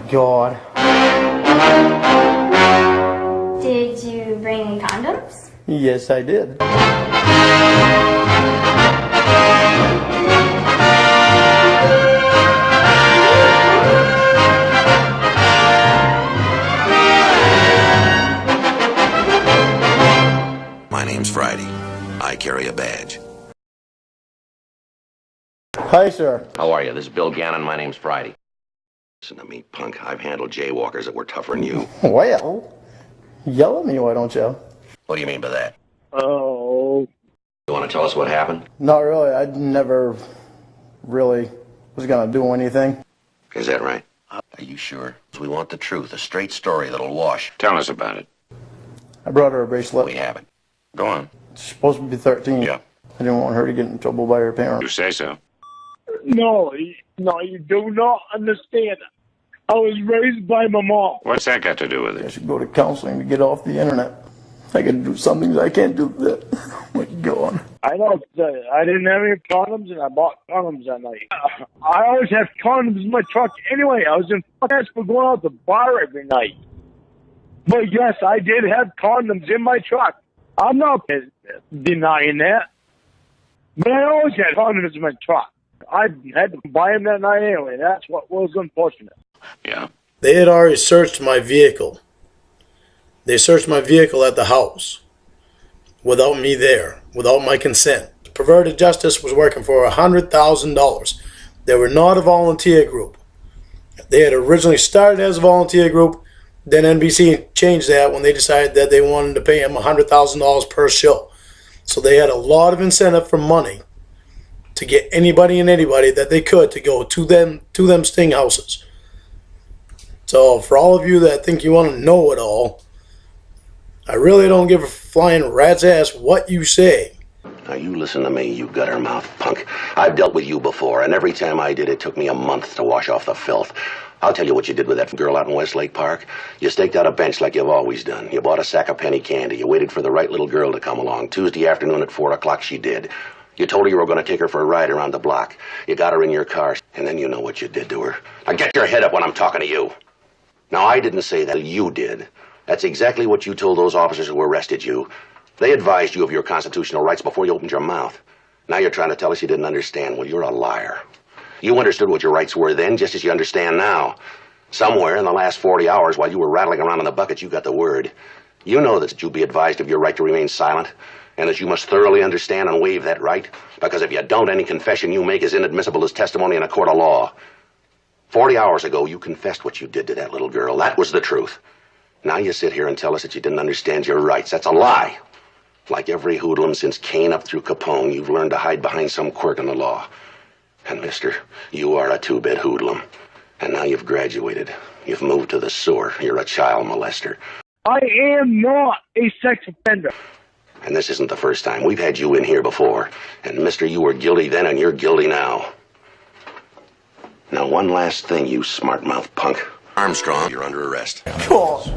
God. Did you bring any condoms? Yes, I did. My name's Friday. I carry a badge. Hi, sir. How are you? This is Bill Gannon. My name's Friday. Listen to me, punk. I've handled jaywalkers that were tougher than you. Well, yell at me, why don't you? What do you mean by that? Oh. You want to tell us what happened? Not really. I never really was gonna do anything. Is that right? Are you sure? We want the truth, a straight story that'll wash. Tell us about it. I brought her a bracelet. We have it. Go on. She's supposed to be 13. Yeah. I didn't want her to get in trouble by her parents. You say so. No, you do not understand. I was raised by my mom. What's that got to do with I it? should go to counseling to get off the internet. I can do some things I can't do that. Like, go on. I know I didn't have any condoms, and I bought condoms that night. I always have condoms in my truck anyway. I was in finance for going out to the bar every night. But yes, I did have condoms in my truck. I'm not denying that. But I always had condoms in my truck. I had to buy them that night anyway. That's what was unfortunate. Yeah. They had already searched my vehicle. They searched my vehicle at the house without me there, without my consent. Perverted Justice was working for $100,000. They were not a volunteer group. They had originally started as a volunteer group. Then NBC changed that when they decided that they wanted to pay them $100,000 per show. So they had a lot of incentive for money to get anybody and anybody that they could to go to them sting houses. So for all of you that think you want to know it all, I really don't give a flying rat's ass what you say. Now you listen to me, you gutter mouth punk. I've dealt with you before, and every time I did, it took me a month to wash off the filth. I'll tell you what you did with that girl out in Westlake Park. You staked out a bench like you've always done. You bought a sack of penny candy. You waited for the right little girl to come along. Tuesday afternoon at 4 o'clock, she did. You told her you were going to take her for a ride around the block. You got her in your car, and then you know what you did to her. Now get your head up when I'm talking to you. Now, I didn't say that. You did. That's exactly what you told those officers who arrested you. They advised you of your constitutional rights before you opened your mouth. Now you're trying to tell us you didn't understand. Well, you're a liar. You understood what your rights were then, just as you understand now. Somewhere in the last 40 hours, while you were rattling around in the bucket, you got the word. You know that you'll be advised of your right to remain silent, and that you must thoroughly understand and waive that right, because if you don't, any confession you make is inadmissible as testimony in a court of law. 40 hours ago, you confessed what you did to that little girl. That was the truth. Now you sit here and tell us that you didn't understand your rights. That's a lie. Like every hoodlum since Cain up through Capone, you've learned to hide behind some quirk in the law. And, mister, you are a two-bit hoodlum. And now you've graduated. You've moved to the sewer. You're a child molester. I am not a sex offender. And this isn't the first time. We've had you in here before. And, mister, you were guilty then and you're guilty now. Now, one last thing, you smart-mouth punk. Armstrong, you're under arrest. God.